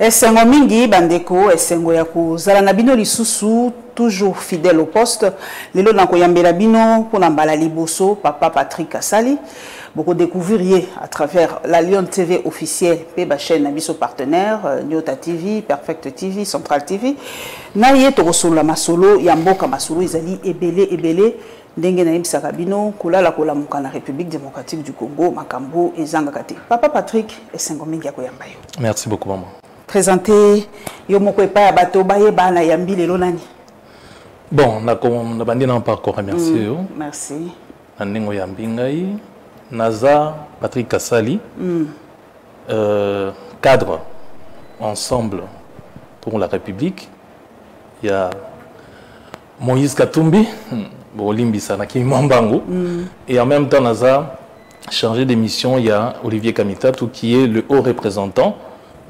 Esengo mingi bandeko esengo ya kozala na bino lisusu toujours fidèle au poste lelo na koyambela bino pona mbala liboso papa Patrick Kasali beaucoup découvrir à travers la Lyon TV officielle pe ba chaîne na biso partenaire Nyota TV, Perfect TV, Central TV na ye to kosola masolo ya mboka masolo ezali ebele ndenge na yebisaka bino kolala kolamuka na République démocratique du Congo makambo ezanga kate papa Patrick esengo mingi ya koyamba yo. Merci beaucoup maman. Présenter Yomoko Epa ya bato baye bana yambi lelo nani. Bon, na bandi na pas encore remercier yo. Merci. Anengo yambi ngai Naza Patrick Kasali cadre ensemble pour la République. Il y a Moïse Katumbi Bolimbisa na Kimambango et en même temps Naza chargé de mission il y a Olivier Kamitatou qui est le haut représentant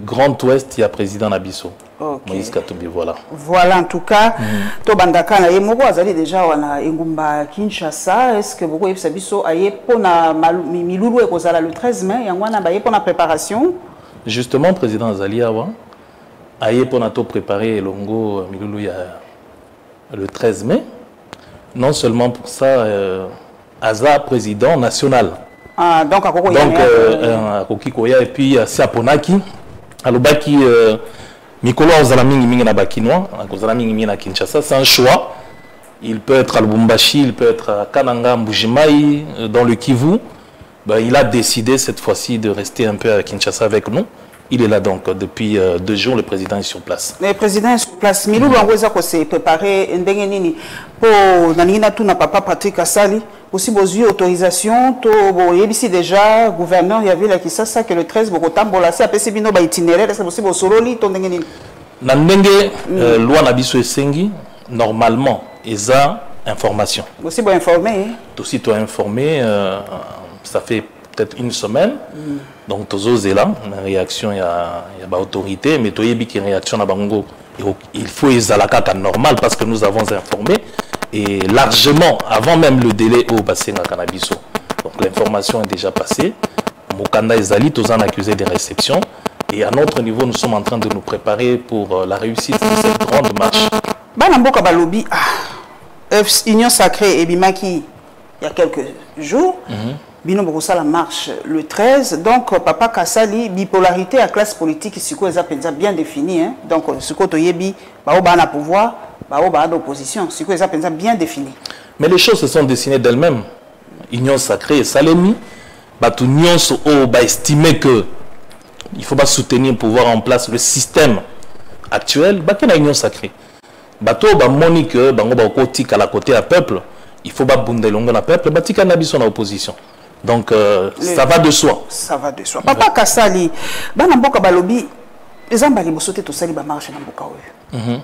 Grand Ouest, il y a président Nabiso. Okay. Moïse Katumbi, voilà. Voilà, en tout cas, to bandaka na yemoko azali déjà wana engumba Kinshasa. Est-ce que beaucoup yebisabiso aye pona milulu ekozala le 13 mai yangwana baye pona préparation? Justement, président Azali awa aye pona to préparer longo milulu ya le 13 mai. Non seulement pour ça, Aza président national. Ah, donc à Koki Koya et puis Siaponaki. Alobaki Mikolo Ozalaming Mingina Bakinois, Ozalaming Mina Kinshasa, c'est un choix. Il peut être à Lubumbashi, il peut être à Kananga, Mbujimaï, dans le Kivu. Ben, il a décidé cette fois-ci de rester un peu à Kinshasa avec nous. Il est là donc depuis 2 jours, le président est sur place. Le président est sur place. Milou Langweza ko s'est préparé ndengenini pour nanina tout na papa Patrick Kasali. Aussi vos autorisation to bo yebisi déjà gouverneur ya ville Kinshasa que le 13 boko tambola c'est apesi bino ba itinéraire est-ce possible au sololi to ndengenini. Na ndenge loi na biso esengi normalement eza information. Aussi bon informer. Aussi toi informé ça fait peut-être une semaine. Donc tous là une réaction il y a autorité mais toi yebi qui réaction na bango il faut ezalaka normal parce que nous avons informé et largement avant même le délai au bassin à Cannabiso. Donc l'information est déjà passée. Mokanda ezali tous en accusé de réception et à notre niveau nous sommes en train de nous préparer pour la réussite de cette grande marche. Bana mboka balobi Union Sacrée et Bimaki il y a quelques jours. Bino Bokosa la marche le 13. Donc, papa Kasali, bipolarité à classe politique, c'est bien défini. Hein? Donc, ce que tu as na pouvoir, na opposition, c'est bien défini. Mais les choses se sont dessinées d'elles-mêmes. Union sacrée et Salemi, tout union estimé que il faut pas soutenir pour voir en place le système actuel. Quelle union sacrée? Bato monique bango ba kotika la côté à peuple. Il faut pas bundelonga na peuple. Batika na biso na opposition. Donc, ça va de soi. Ça va de soi. Papa Kasali, bana mboka balobi, les ambali bosote to sali ba marche na mboka oyo.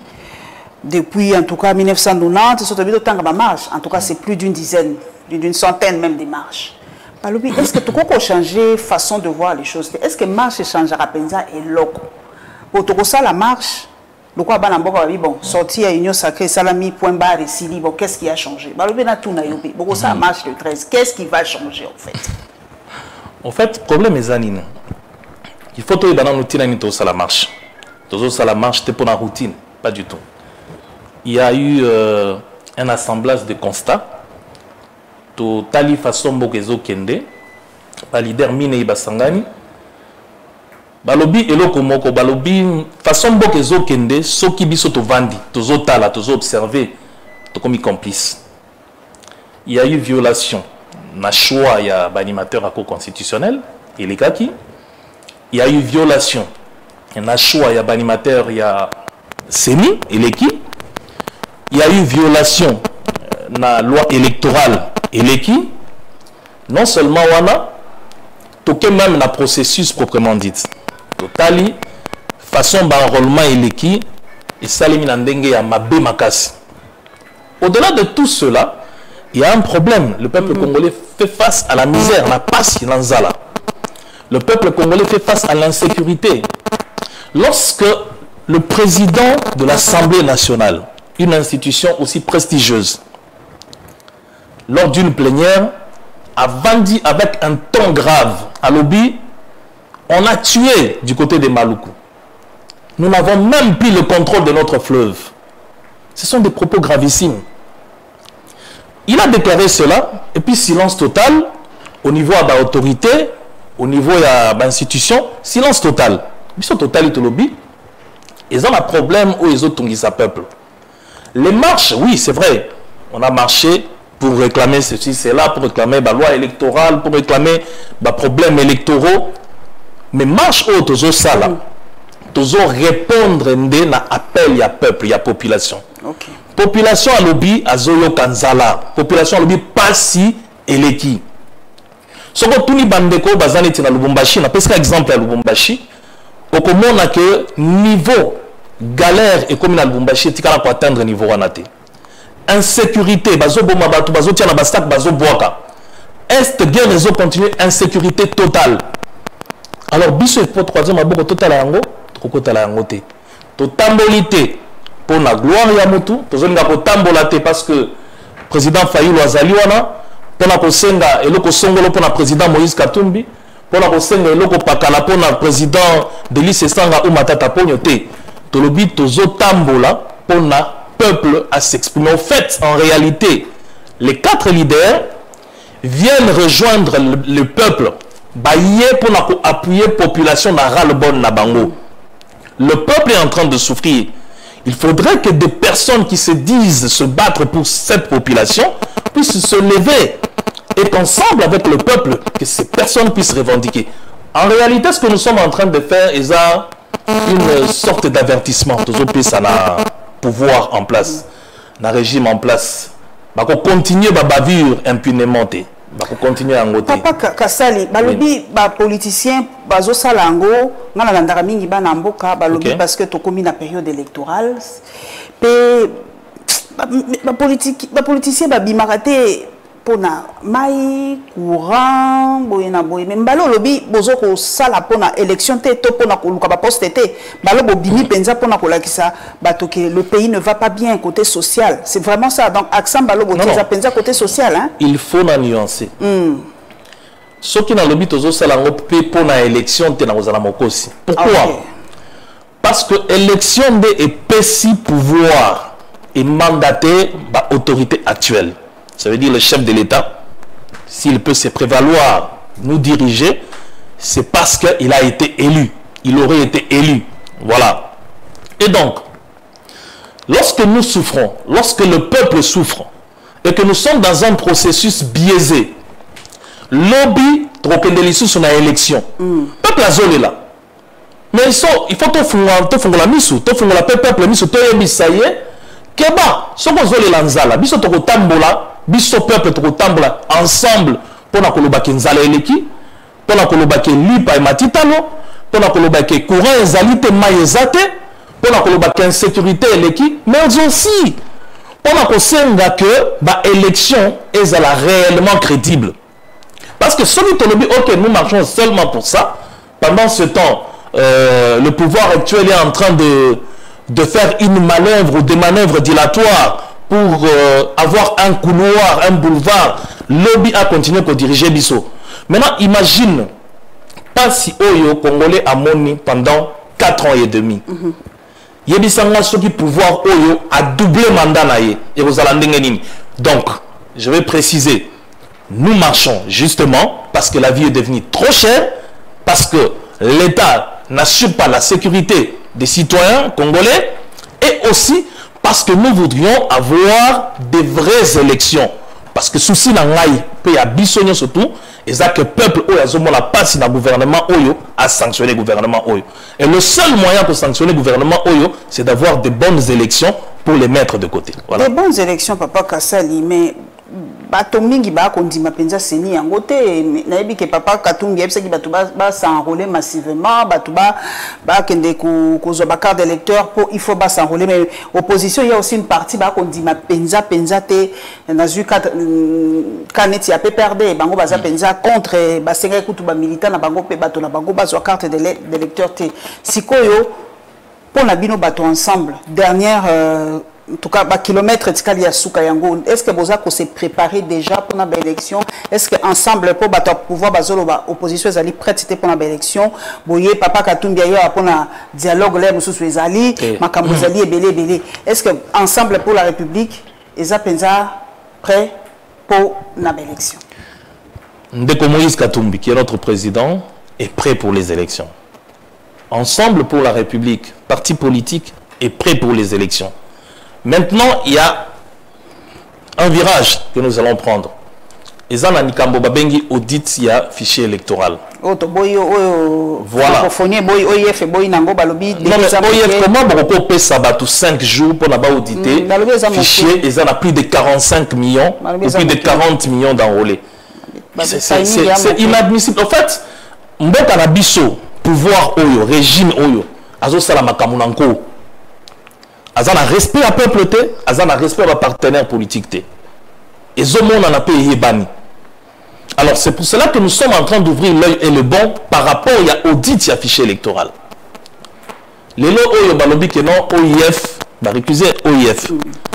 Depuis en tout cas 1990, soto bido tanga ba marche, en tout cas c'est plus d'une dizaine, d'une centaine même de marches. Balobi, est-ce que tu peux changer façon de voir les choses? Est-ce que marche changera penza et loco? Pour to ça la marche, le quoi bana mboka babi bon, sorti à Union Sacrée Salami point barre et Sili, bon qu'est-ce qui a changé? Balobi na tout na yobi. Beaucoup ça marche le 13. Qu'est-ce qui va changer en fait? En fait, problème est zanine. Il faut que dans routine ni to ça la marche. To ça la marche t'es pour la routine, pas du tout. Il y a eu un assemblage de constats. To tali façon bokezo kende, par leader Mine Ibasangani. Balobi eloko moko balobi façon bokezo kende soki biso to vandi tozo tala tozo observer to komi complice. Il y a eu violation na choix ya animateur à constitutionnel elekaki. Il y a eu violation na choix ya animateur ya Seni eleki. Il y a eu violation na loi électorale eleki. Non seulement wana toke même na processus proprement dit. Totali façon d'enrôlement eleki et salimi na ndenge ya mabe makasi. Au-delà de tout cela, il y a un problème. Le peuple congolais fait face à la misère, la passe lanzala. Le peuple congolais fait face à l'insécurité. Lorsque le président de l'Assemblée nationale, une institution aussi prestigieuse, lors d'une plénière, a vendu avec un ton grave à lobby, on a tué du côté de Maluku. Nous n'avons même plus le contrôle de notre fleuve. Ce sont des propos gravissimes. Il a déclaré cela, et puis silence total, au niveau de l'autorité, au niveau de l'institution, silence total. Ils total, ils lobby. Ils ont un problème où ils ont tout sa peuple. Les marches, oui, c'est vrai. On a marché pour réclamer ceci, cela, pour réclamer la loi électorale, pour réclamer les problèmes électoraux. Mais marche haute, ça là. Toujours répondre à appel à peuple, à population. Okay. Population à lobby à Zoyo Kanzala. Population à lobby pas si eleki. Ce que tout le bandeko bazani tina Lubumbashi, na pesca exemple à Lubumbashi, au comment a que niveau galère et comme na Lubumbashi tika pour atteindre niveau anate. Insécurité, bazo boma batu, bazo tia na bastak, bazo boaka. Est guerre réseau continue, insécurité totale. Alors biso pour troisième aboko total à yango. Totambolité pour la gloire ya mutu tozolinga kotambolate parce que président Fayulu azaliwana pour la kosenga eloko songolo pour la président Moïse Katumbi pour la kosenga eloko pakala pour la président Delis Esanga ou Matata Pognote tolobi tozotambola pour la peuple à s'exprimer. En fait, en réalité, les 4 leaders viennent rejoindre le peuple pour appuyer la population dans ras-le-bol na bango. Le peuple est en train de souffrir. Il faudrait que des personnes qui se disent se battre pour cette population puissent se lever et qu'ensemble avec le peuple, que ces personnes puissent revendiquer. En réalité, ce que nous sommes en train de faire est une sorte d'avertissement. Tous les ça a pouvoir en place, un régime en place. On continue à bavure impunément. Pour continuer à ngoter. Papa Kasali, balobi ba politicien bazo salango ngana landaka mingi bana mboka balobi parce que to komi na période électorale pe ba politicien ba bimarate pona mai courant boyena boye mais mbalo lobi bozo ko sala pona élection te to pona ko luka ba poste te balo bo bimi penza pona ko lakisa bato que le pays ne va pas bien côté social, c'est vraiment ça. Donc accent balo bo teza penza côté social hein. Il faut la nuancer. Ce qui na lobi tozo sala ngo pe pona élection te na kozala mokosi. Pourquoi? Parce que élection de epesi pouvoir et mandaté ba autorité actuelle. Ça veut dire le chef de l'État, s'il peut se prévaloir, nous diriger, c'est parce qu'il a été élu. Il aurait été élu. Voilà. Et donc, lorsque nous souffrons, lorsque le peuple souffre, et que nous sommes dans un processus biaisé, lobby, trop sur la élection, le peuple a zolé là. Mais il faut tout la mise, tout la peuple mise, tout le Keba, ce qu'on zolé lanzala, biso toko tambola, biso peuple toko tambola ensemble pour na kolobaki nzala eleki, pour na kolobaki lipa et matitalo, pour na kolobaki courant ezalite maïzate, pour na kolobaki insécurité eleki, mais aussi pour na kosenga que ba élection ezala réellement crédible. Parce que celui qui dit ok, nous marchons seulement pour ça, pendant ce temps, le pouvoir actuel est en train de faire une manœuvre ou des manœuvres dilatoires pour avoir un couloir, un boulevard. Lobby a continué pour diriger Bisso. Maintenant, imagine, pas si Oyo Congolais a moni pendant 4 ans et demi. Yebisanga Soki pouvoir Oyo a doublé mandat naïe. Donc, je vais préciser, nous marchons justement parce que la vie est devenue trop chère, parce que l'État n'assure pas la sécurité des citoyens congolais et aussi parce que nous voudrions avoir des vraies élections. Parce que souci n'angaï peut à bisogner surtout et ça que le peuple oyo la passe dans le gouvernement oyo a sanctionné le gouvernement oyo. Et le seul moyen pour sanctionner le gouvernement oyo, c'est d'avoir de bonnes élections pour les mettre de côté. Voilà. Des bonnes élections, Papa Kasali, mais bato mingi ba kondima penza seni yango te nayebi ke Papa Katumbi yebisa ki bato ba s'enrôler massivement, bato ba kende ko zo ba carte d'électeur pour il faut ba s'enrôler, mais opposition il y a aussi une partie ba kondima penza te na zu kaneti ya PPRD bango baza penza contre ba senga kutu ba militant na bango pe bato na bango ba zo carte d'électeur te sikoyo pour na bino bato ensemble dernière en tout cas, kilomètre de ya souka yango. Est-ce que vous avez se préparé déjà pour l'élection? Est-ce que ensemble pour pouvoir opposition est prête pour l'élection? Boye papa Katumbi ya pour un dialogue là mususu ezali, makambo ezali ebele. Est-ce que ensemble pour la République eza penza prêt pour l'élection? Ndeko Moïse Katumbi, qui est notre président, est prêt pour les élections. Ensemble pour la République, parti politique, est prêt pour les élections. Maintenant, il y a un virage que nous allons prendre. Et ça, Nikambo Babengi audit, il y a fichier électoral. Voilà. Non, mais OIF, comment on peut ça 5 jours pour auditer fichier, et ça a plus de 45 millions, ou plus de 40 millions d'enrôlés. C'est inadmissible. En fait, Mbota Nabiso, pouvoir oyo, régime oyo, azo salama kamunanko. Azana respect à peuple te, azana respect à partenaire politique te. Et ce monde en a payé bani. Alors c'est pour cela que nous sommes en train d'ouvrir l'œil et le bon par rapport à audit et fichier électoral. Les lots oyo balobi que non OIF, bah récusé OIF.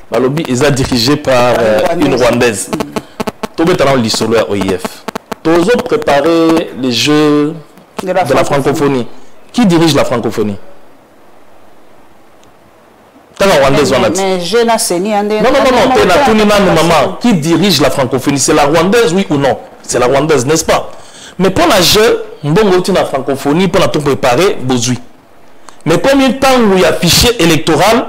Balobi est dirigé par une Rwandaise. Tout le temps l'isolo à OIF. Tous autres préparer les jeux de la francophonie. Qui dirige la francophonie? Mais je n'ai seni. Non. Qui dirige la francophonie? C'est la Rwandaise, oui ou non? C'est la Rwandaise, n'est-ce pas? Mais pour la jeu, la francophonie, pour la tout préparer, bozui. Mais combien de temps où il y a fichier électoral,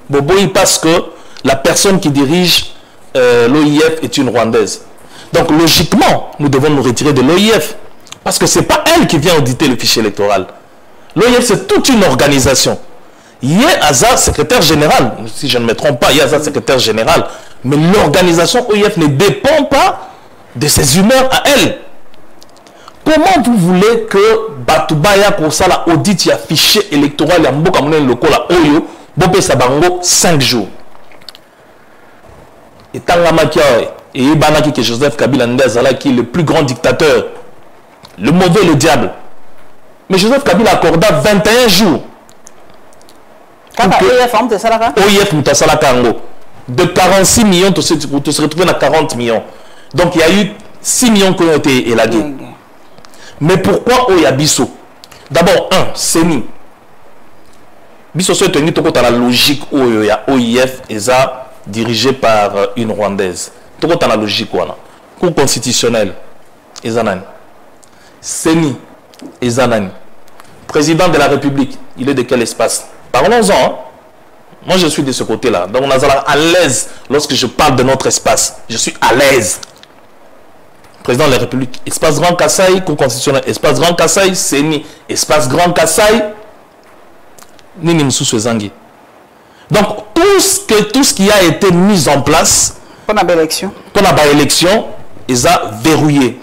boboui parce que la personne qui dirige l'OIF est une Rwandaise. Donc logiquement, nous devons nous retirer de l'OIF. Parce que ce n'est pas elle qui vient auditer le fichier électoral. L'OIF, c'est toute une organisation. Il y a Aza, secrétaire général, si je ne me trompe pas, il y a Aza, secrétaire général. Mais l'organisation OIF ne dépend pas de ses humeurs à elle. Comment vous voulez que Batubaya pour ça la audit, il y a fichier électoral, il y a Mboka Mounen Loko, la Oyo, Bobé Sabango, 5 jours. Et Tangamakia, et Ibanaki, qui est Joseph Kabila Ndezala, qui est le plus grand dictateur, le mauvais, le diable. Mais Joseph Kabila accorda 21 jours. OIF Moutasala Kango. De 46 millions, tu se retrouves à 40 millions. Donc il y a eu 6 millions qui ont été élagués. Mais pourquoi Oya Bisso? D'abord, Seni. Bisso est tenu dans la logique Oya OIF et ça dirigé par une Rwandaise. Tout dans la logique Cour constitutionnelle. Ezanan. Seni. Ezanan. Président de la République. Il est de quel espace? Parlons-en. Moi, je suis de ce côté-là. Donc, on est à l'aise lorsque je parle de notre espace. Je suis à l'aise. Président de la République, espace Grand Kassai, Cour constitutionnelle, espace Grand Kassai, Seni, espace Grand Kassai, Nini Moussou Zangi. Donc, tout ce qui a été mis en place pour la élection, ils ont verrouillé.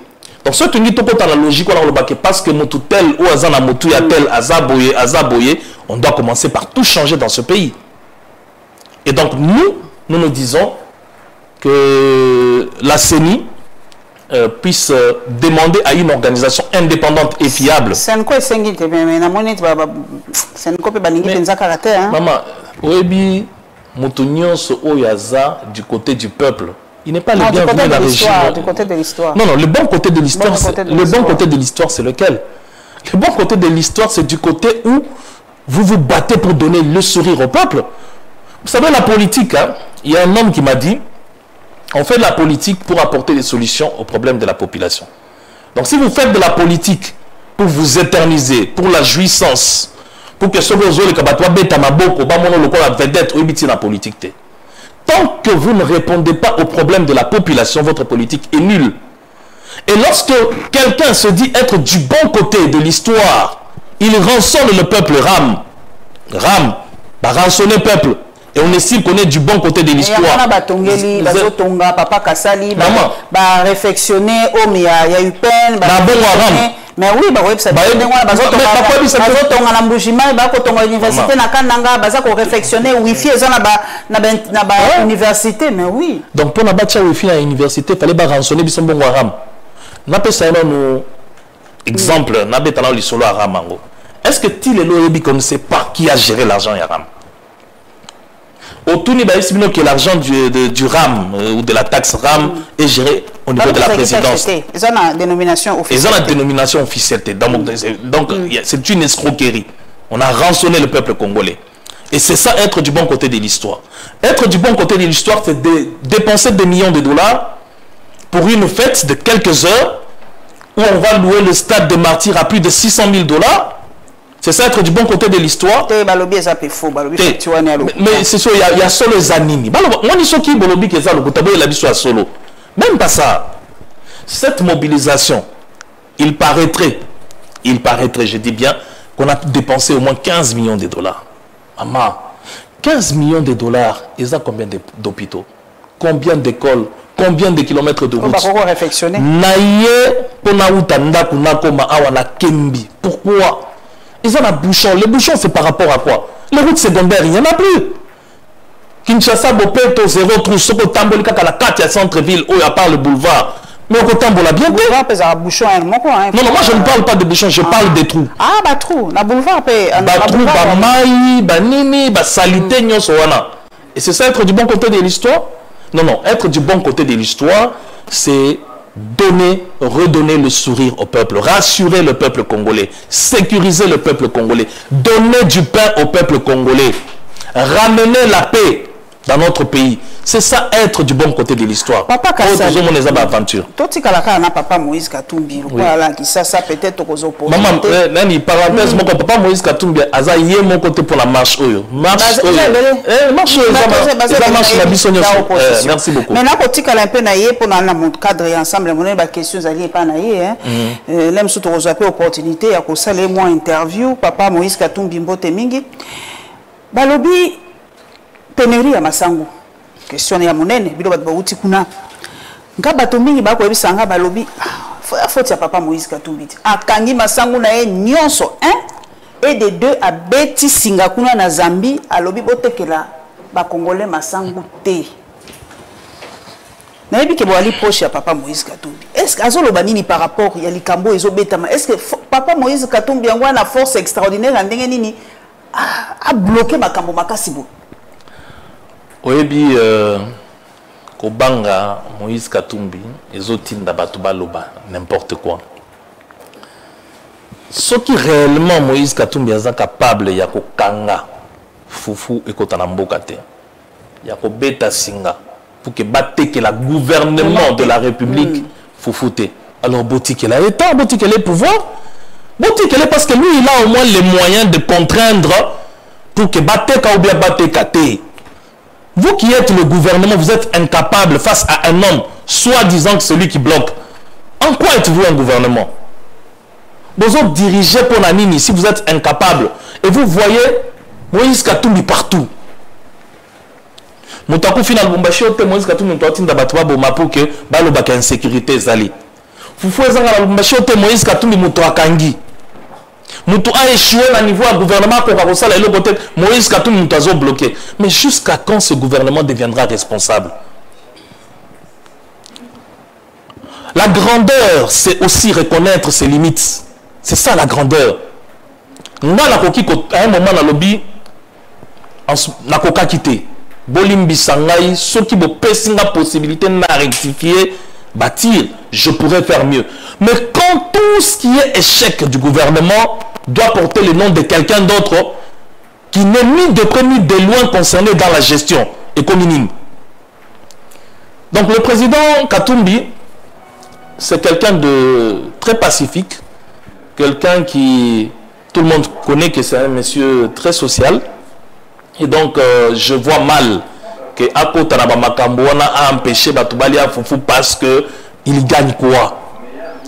Donc, ce qui est dans la logique, parce que nous tel ou azana motu ya tel azaboye, on doit commencer par tout changer dans ce pays. Et donc, nous disons que la CENI puisse demander à une organisation indépendante et fiable. Maman, Oebi Moutounios Oyaza du côté du peuple. Il n'est pas le bienvenu de la région. Du côté de l'histoire. Non, le bon côté de l'histoire, c'est lequel? Le bon côté de l'histoire, c'est du côté où vous vous battez pour donner le sourire au peuple. Vous savez, la politique, hein, il y a un homme qui m'a dit, on fait de la politique pour apporter des solutions aux problèmes de la population. Donc si vous faites de la politique pour vous éterniser, pour la jouissance, pour que ce que vous avez vedette, la politique. Tant que vous ne répondez pas aux problèmes de la population, votre politique est nulle. Et lorsque quelqu'un se dit être du bon côté de l'histoire, il rançonne le peuple, rançonner le peuple. Et on estime qu'on est du bon côté de l'histoire. Papa Kassali, réfléchionner, il y a eu peine, mais oui, université, mais oui. Donc pour la wifi à l'université, il fallait rançonner Bisson Bongo Aram. N'a pas ça un exemple, n'a pas le solo Aram. Est-ce que Tilelo Ebi comme c'est pas qui a géré l'argent Aram? Autour que l'argent du RAM ou de la taxe RAM est géré au niveau de la présidence. Ils ont la dénomination officielle. Ils ont la dénomination officielle. Donc c'est une escroquerie. On a rançonné le peuple congolais. Et c'est ça être du bon côté de l'histoire. Être du bon côté de l'histoire, c'est de dépenser des millions de dollars pour une fête de quelques heures où on va louer le stade de Martyrs à plus de 600 000 $. C'est ça être du bon côté de l'histoire. Mais c'est sûr, il y a solo Zanini. Moi, je suis bolobi qui est le solo. Même pas ça. Cette mobilisation, il paraîtrait, je dis bien, qu'on a dépensé au moins 15 millions de dollars. Maman, 15 millions de dollars, ils ont combien d'hôpitaux? Combien d'écoles? Combien de kilomètres de route? Pourquoi? Ils ont un bouchon. Les bouchons, c'est par rapport à quoi? Les routes secondaires, il n'y en a plus. Kinshasa, Bopeto, 0 trou, Soko Tambolika, la 4 centre-ville, où il y a pas le boulevard. Mais au Tambola, bien sûr. Bouchon, non, moi je ne parle pas de bouchons, je parle des trous. Ah, bah trou. La boulevard, trou, bah maï, bah nini, bah salité, nyosoana. Et c'est ça être du bon côté de l'histoire? Non, être du bon côté de l'histoire, c'est donner, redonner le sourire au peuple, rassurer le peuple congolais, sécuriser le peuple congolais, donner du pain au peuple congolais, ramener la paix dans notre pays. C'est ça être du bon côté de l'histoire. Papa Kassali, Papa Moïse Katumbi, ça peut-être aux opposants. Maman, parenthèse, mon Papa Moïse Katumbi, Aza yé mon côté pour la marche oyo. Marche merci beaucoup. Maintenant, quand tu as un peu naïe pour mon cadre ensemble, mon question d'aller pas naïe, l'aime surtout aux opportunités à cause ça les mois interview Papa Moïse Katumbi Mbote Mingi, balobi Ténéri à Masango. Question ya monene bilo bat bauti kuna nga bato mingi bako ebisanga balobi faute ya Papa Moïse Katumbi akangi Masango na ye nyonso et de deux a beti singa kuna na Zambie alobi botekela ba congolais Masango te na yebi ke bo ali poche ya Papa Moïse Katumbi. Est-ce que azoloba nini par rapport ya likambo ezobetama? Est-ce que Papa Moïse Katumbi yango na force extraordinaire ndenge nini a bloqué makambo makasibo? Oyebi Kobanga Moïse Katumbi ezotinda bato baloba n'importe quoi. Ce qui réellement Moïse Katumbi est capable ya kokanga fufu ekotana mboka te. Ya ko beta singa pour que batte que la gouvernement de la République fufute. Alors boti que la état, boti que les pouvoirs, boti que les parce que lui il a au moins les moyens de contraindre pour que batte ka ou bien batte kate. Vous qui êtes le gouvernement, vous êtes incapable face à un homme, soi-disant que celui qui bloque. En quoi êtes-vous un gouvernement? Vous êtes dirigé pour la Nini si vous êtes incapable. Et vous voyez Moïse Katumbi partout. Moutakou final Bumbashi ote Moïse Katumbi mtoatinda batuwa boma pour que balo baka insécurité zali. Vous fouez zanga la Bumbashi ote Moïse Katumbi mtoakangi. Moutou a échoué à niveau du gouvernement pour Karosala et le côté Moïse Katumbi Moutazo bloqué. Mais jusqu'à quand ce gouvernement deviendra responsable? La grandeur, c'est aussi reconnaître ses limites. C'est ça la grandeur. Moi, la coquille, à un moment, dans le lobby, la coca quitté. Bolimbi Sangai, ceux qui me pèsent la possibilité de rectifier, bâtir, je pourrais faire mieux. Mais quand tout ce qui est échec du gouvernement doit porter le nom de quelqu'un d'autre qui n'est ni de près ni de loin concerné dans la gestion économique. Donc le président Katumbi, c'est quelqu'un de très pacifique, quelqu'un qui, tout le monde connaît que c'est un monsieur très social. Et donc je vois mal que Akotanaba Makamboana a empêché Batubalia Foufou parce qu'il gagne quoi?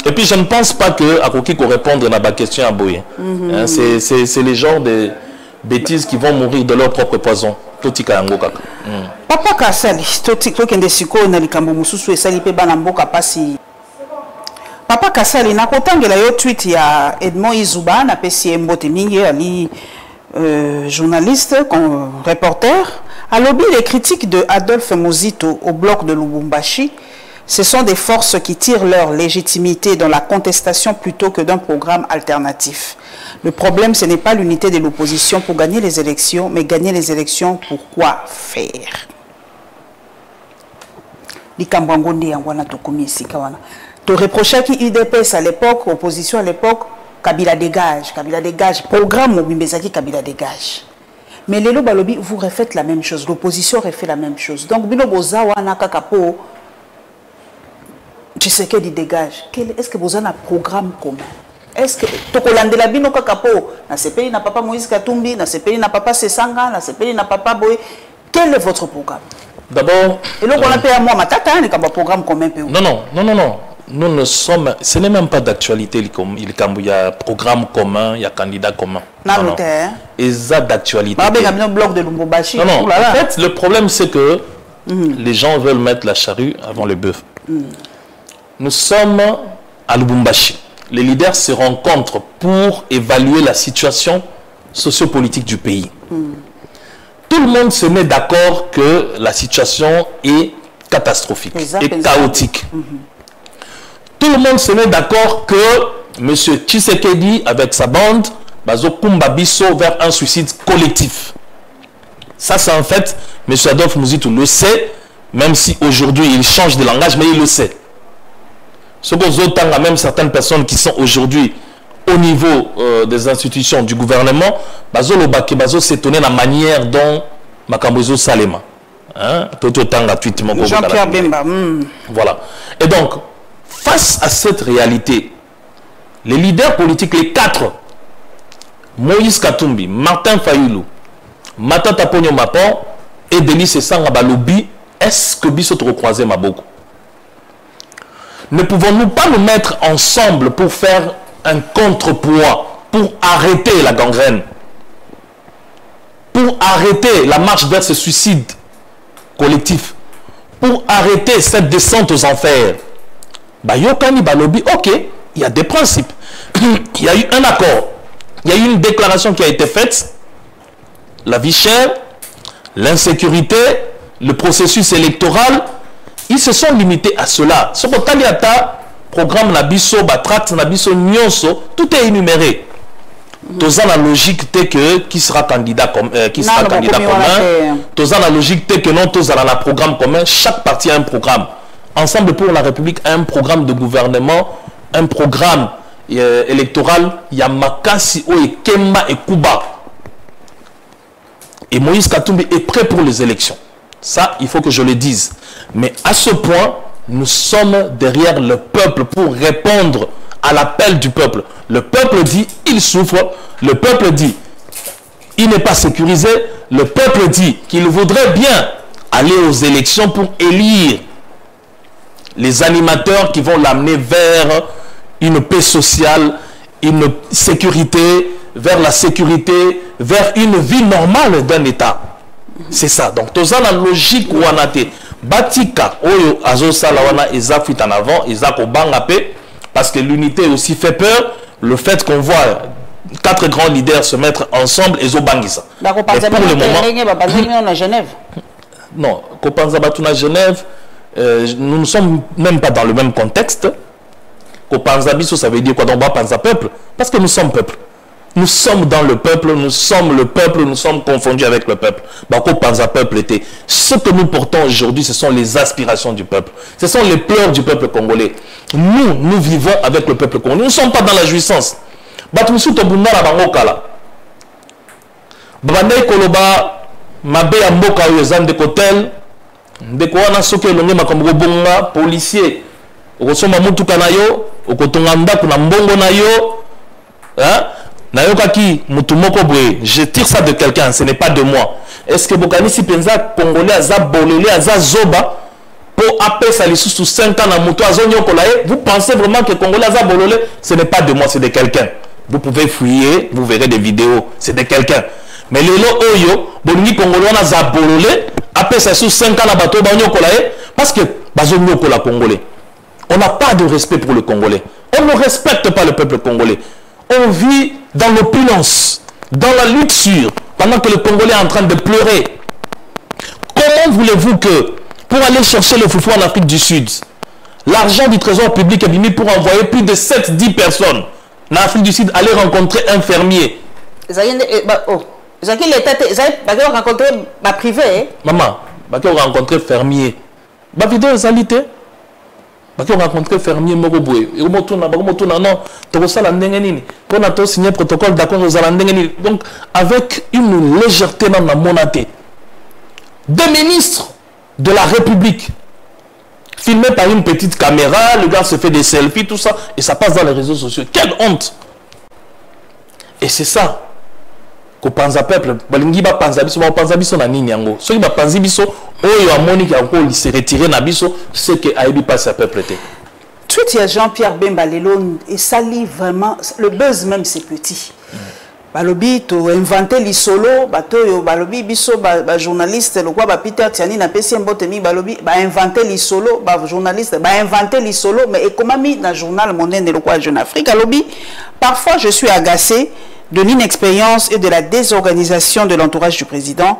Et puis je ne pense pas que Akoki peut répondre à ma question à Boye. C'est les genres de bêtises qui vont mourir de leur propre poison. Papa Kassali, Papa Kassali, na kotangela yo tweet ya Edmond Izuba na pesi mbote mingi ali journaliste, reporter, a lobby les critiques de Adolphe Mozito au bloc de Lubumbashi Ce sont des forces qui tirent leur légitimité dans la contestation plutôt que d'un programme alternatif. Le problème, ce n'est pas l'unité de l'opposition pour gagner les élections, mais gagner les élections pour quoi faire? Tu reprochais qui UDPS à l'époque, opposition à l'époque, Kabila dégage, programme Mobimbezaki, Kabila dégage. Mais les Lobalobi, vous refaites la même chose, l'opposition refait la même chose. Donc, Bino Bozawa, Nakakapo, tu sais qu'il dégage. Est-ce que vous avez un programme commun? Est-ce que Tokolande la Bino Kakapo, na CPI na papa Moïse Katumbi, na CPI na papa Sesanga, na CPI na papa Boy, quel est votre programme? D'abord. Et donc on a payé à moi, ma tata, il y a un programme commun. Non. Nous ne sommes. Ce n'est même pas d'actualité. Il y a programme commun, il y a candidat commun. Non. Et ça d'actualité. Non. En fait, le problème, c'est que les gens veulent mettre la charrue avant le bœuf. Nous sommes à Lubumbashi. Les leaders se rencontrent pour évaluer la situation sociopolitique du pays. Tout le monde se met d'accord que la situation est catastrophique et chaotique. Tout le monde se met d'accord que M. Tshisekedi, avec sa bande, Bazo Kumbabiso vers un suicide collectif. Ça, c'est en fait, M. Adolphe Mouzitou le sait, même si aujourd'hui il change de langage, mais il le sait. Ce que même certaines personnes qui sont aujourd'hui au niveau des institutions du gouvernement, Bazo Lobake, Bazo s'étonner la manière dont Makambozo Salema. Jean-Pierre Bemba. Voilà. Et donc, face à cette réalité, les leaders politiques, les quatre, Moïse Katumbi, Martin Fayulu, Matata Ponyo Mapon et Denis Sanga Balobi, est-ce que Bissot recroisé Maboko? Ne pouvons-nous pas nous mettre ensemble pour faire un contrepoids, pour arrêter la gangrène, pour arrêter la marche vers ce suicide collectif, pour arrêter cette descente aux enfers? Bayokani Balobi, ok, il y a des principes. Il y a eu un accord. Il y a eu une déclaration qui a été faite. La vie chère, l'insécurité, le processus électoral, ils se sont limités à cela. Ce programme Nabiso, Batrat, Nabiso, Nyonso, tout est énuméré. Tous la logique tel que qui sera candidat commun, tous la logique tel que non, tous la programme commun. Chaque parti a un programme. Ensemble pour la République a un programme de gouvernement, un programme électoral. Yamakasi, Oe, Kemba et Kuba. Et Moïse Katumbi est prêt pour les élections. Ça, il faut que je le dise. Mais à ce point, nous sommes derrière le peuple pour répondre à l'appel du peuple. Le peuple dit, il souffre. Le peuple dit, il n'est pas sécurisé. Le peuple dit qu'il voudrait bien aller aux élections pour élire les animateurs qui vont l'amener vers une paix sociale, une sécurité, vers la sécurité, vers une vie normale d'un État. C'est ça. Donc, tout ça, la logique où on a été. Batika, Oyo, Azosa, Lawana, Eza, fuit en avant, Eza, Kobangapé, parce que l'unité aussi fait peur. Le fait qu'on voit 4 grands leaders se mettre ensemble, Ezo Bangisa. Mais pour le moment. Genève. Non, Kopanzabatuna Genève, nous ne sommes même pas dans le même contexte. Kopanzabiso, ça veut dire quoi? Donc, Panza peuple, parce que nous sommes peuple. Nous sommes dans le peuple, nous sommes le peuple, nous sommes confondus avec le peuple. Bako Panza peuple était. Ce que nous portons aujourd'hui, ce sont les aspirations du peuple. Ce sont les pleurs du peuple congolais. Nous vivons avec le peuple congolais. Nous ne sommes pas dans la jouissance. Batumusu Tobunda la Bangokala. Babandai Koloba, Mabe Amboka Yozan de Kotel, de Kouana Soke Longe Makambo Bonga, policier. Okosoma Mutuka Nayo, Okotonganda Kuna Mbongo Nayo. Hein? Je tire ça de quelqu'un, ce n'est pas de moi. Est-ce que Bokani si penza congolais aza bolele aza zoba pour appeler ça les sous 5 ans na moto azonyo kolaye, vous pensez vraiment que congolais aza bolele? Ce n'est pas de moi, c'est de quelqu'un. Vous pouvez fouiller, vous verrez des vidéos, c'est de quelqu'un. Mais les lo oyo, bolingi congolais na za bolele, appeler ça sous 5 ans na bato banyo kolaye parce que bazonyo kola congolais. On n'a pas de respect pour le Congolais. On ne respecte pas le peuple congolais. On vit dans l'opulence, dans la luxure, pendant que le Congolais est en train de pleurer. Comment voulez-vous que, pour aller chercher le foufou en Afrique du Sud, L'argent du trésor public est mis pour envoyer plus de 7-10 personnes en Afrique du Sud aller rencontrer un fermier. Zaki l'État, ils ont rencontré ma privé. Maman, ils ont rencontré fermier. Bah vidéo égalité. Ils ont rencontré fermier Moroboué. Ils ont non, tu ça la ndengeni. Quand on a signé protocole d'accord aux alandengeni. Donc avec une légèreté dans la monaté. Deux ministres de la République filmés par une petite caméra, le gars se fait des selfies, tout ça, et ça passe dans les réseaux sociaux. Quelle honte! Et c'est ça. Ko panza peuple balingi ba panza biso na nini yango soki ba panzi biso oyo amoni ka ko se retirer na biso c'est que aibi passe à peuple té. Tweet ya Jean-Pierre Bemba lelo et sali vraiment le buzz même c'est petit. Balobi to inventer li solo bato yo balobi biso ba journaliste le quoi ba Peter Tiani na pesi mbotemi balobi ba inventer li solo ba journaliste ba inventer li solo mais et comment mis dans journal monene le quoi Jeune Afrique balobi parfois je suis agacé de l'inexpérience et de la désorganisation de l'entourage du président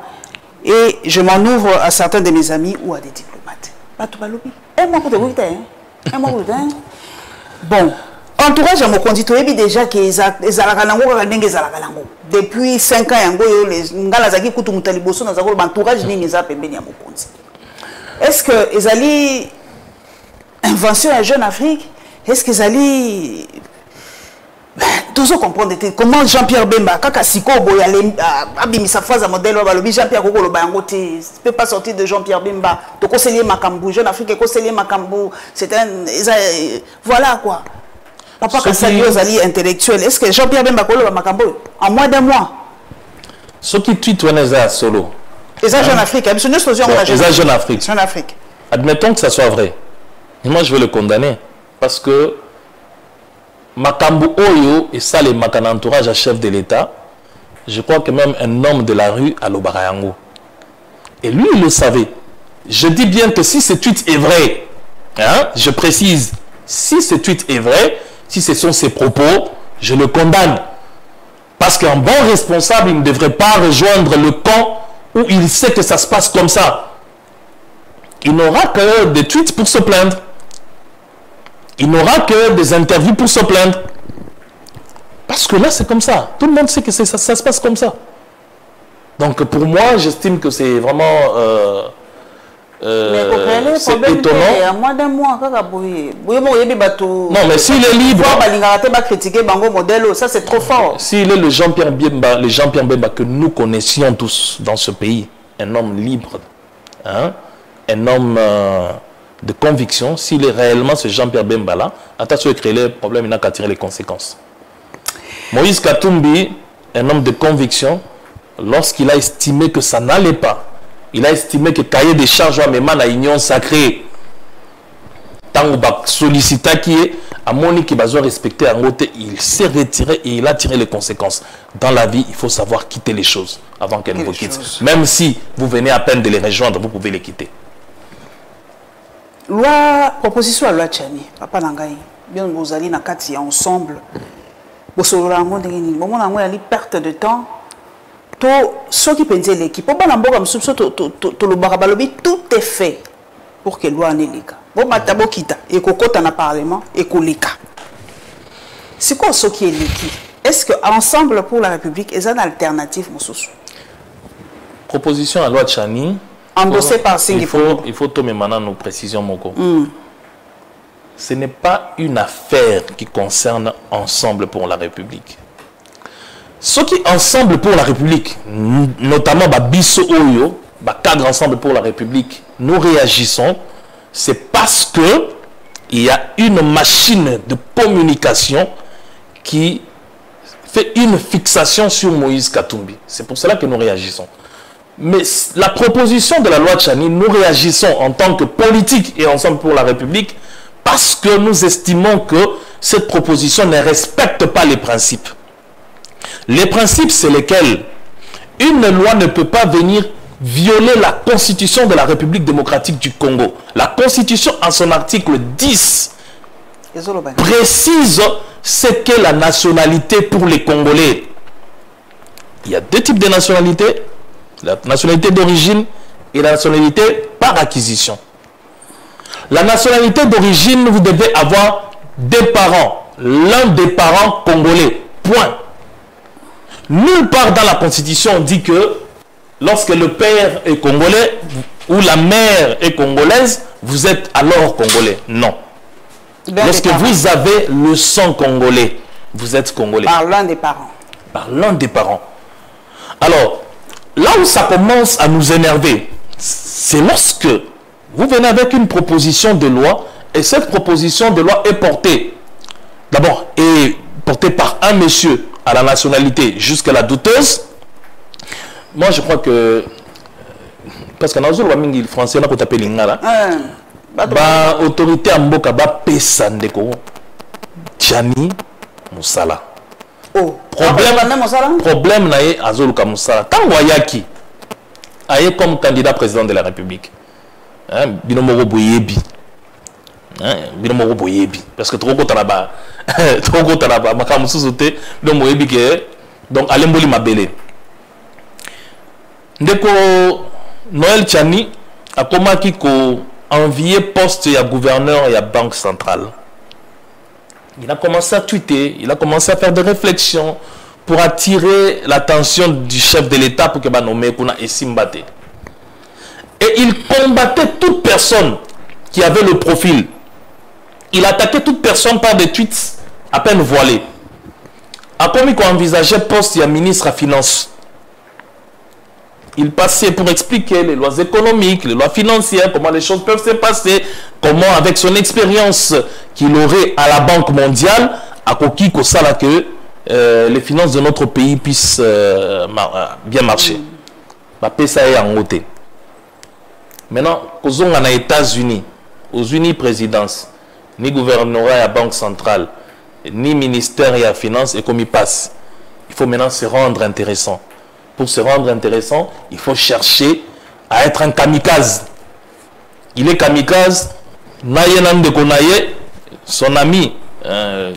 et je m'en ouvre à certains de mes amis ou à des diplomates. Bon, entourage à mon conduit déjà que depuis 5 ans est-ce que ils allaient invention à Jeune Afrique? Est-ce qu'ils allaient toujours comprendre comment Jean-Pierre Bemba kaka siko boyale abimisa phase modèle balobi Jean-Pierre Kokolo bangote peut pas sortir de Jean-Pierre Bemba to conseiller Makambu Jeune Afrique conseiller Makambu c'est un voilà quoi papa Kasali Ozali intellectuel est-ce que Jean-Pierre Bemba Kokolo Makambu en moins d'un mois ce qui tweet Waneza solo et ça Jeune Afrique absolument Jeune Afrique admettons que ça soit vrai et moi je vais le condamner parce que Makambu Oyo et ça les Makana entourage à chef de l'État, je crois que même un homme de la rue à l'Obarayango. Et lui, il le savait. Je dis bien que si ce tweet est vrai, hein, je précise, si ce tweet est vrai, si ce sont ses propos, je le condamne. Parce qu'un bon responsable, il ne devrait pas rejoindre le camp où il sait que ça se passe comme ça. Il n'aura que des tweets pour se plaindre. Il n'aura que des interviews pour se plaindre. Parce que là, c'est comme ça. Tout le monde sait que ça se passe comme ça. Donc, pour moi, j'estime que c'est vraiment c'est étonnant. Non, mais s'il est libre... Ça, c'est trop fort. S'il est le Jean-Pierre Bemba que nous connaissions tous dans ce pays, un homme libre, hein, un homme... de conviction, s'il est réellement ce Jean-Pierre Bemba là, attention à créer les problèmes, il n'a qu'à tirer les conséquences. Moïse Katumbi, un homme de conviction, lorsqu'il a estimé que ça n'allait pas, il a estimé que cahier des charges à même à union sacrée, tant que sollicita qui est à Monique qui va respecter en côté, il s'est retiré et il a tiré les conséquences. Dans la vie, il faut savoir quitter les choses avant qu'elles vous quittent. Même si vous venez à peine de les rejoindre, vous pouvez les quitter. Loi, proposition à loi Tchani, papa Nangaï, bien vous allez dans quatre ensemble, vous serez là, vous allez perte de temps, tout ce qui peut dire l'équipe, tout est fait pour que loi n'ait les cas. Bon, matabo kita, et kokota na parlement, et kolika. C'est quoi ce qui est l'équipe? Est-ce que ensemble pour la République est une alternative, mon sous? Proposition à loi Tchani. Endossé par il faut tomber maintenant nos précisions, Moko. Ce n'est pas une affaire qui concerne Ensemble pour la République. Ce qui Ensemble pour la République, notamment Bisso Oyo, cadre Ensemble pour la République, nous réagissons, c'est parce que il y a une machine de communication qui fait une fixation sur Moïse Katumbi. C'est pour cela que nous réagissons. Mais la proposition de la loi Tchani, nous réagissons en tant que politique et Ensemble pour la République parce que nous estimons que cette proposition ne respecte pas les principes. Les principes, c'est lesquels? Une loi ne peut pas venir violer la Constitution de la République démocratique du Congo. La Constitution, en son article 10, précise ce qu'est la nationalité pour les Congolais. Il y a deux types de nationalités. La nationalité d'origine et la nationalité par acquisition. La nationalité d'origine, vous devez avoir des parents. L'un des parents congolais. Point. Nulle part dans la Constitution on dit que lorsque le père est congolais ou la mère est congolaise, vous êtes alors congolais. Non. Lorsque vous avez le sang congolais, vous êtes congolais. Par l'un des parents. Par l'un des parents. Alors, là où ça commence à nous énerver, c'est lorsque vous venez avec une proposition de loi et cette proposition de loi est portée, d'abord, est portée par un monsieur à la nationalité jusqu'à la douteuse. Moi, je crois que, parce que dans le français, on a tapé l'ingala. Ba autorité à Mboka ba pesa ndeko Tchani Moussala. Oh, problème nae azoluka Moussala. Tant wayaki aye comme candidat président de la République. Hein, binomoro boyebi. Hein, binomoro boyebi parce que trop kotalaba trop kotalaba makamususote binomoro boyebi que donc alemboli mabele. Ndeko Noël Tchani a komaki ko envié poste à gouverneur et à banque centrale. Il a commencé à tweeter, il a commencé à faire des réflexions pour attirer l'attention du chef de l'État pour qu'il soit nommé Kuna Esimbate. Et il combattait toute personne qui avait le profil. Il attaquait toute personne par des tweets à peine voilés. Après, il envisageait poste à ministre à Finances. Il passait pour expliquer les lois économiques, les lois financières, comment les choses peuvent se passer, comment avec son expérience qu'il aurait à la Banque mondiale, à Koki Kosala que les finances de notre pays puissent bien marcher. Ça est en côté. Maintenant, aux États-Unis, aux Unis présidence, ni gouvernorat et la Banque centrale, ni ministère et la finance, et comme il passe, il faut maintenant se rendre intéressant. Pour se rendre intéressant, il faut chercher à être un kamikaze. Il est kamikaze. Naye Nandeko Naye, son ami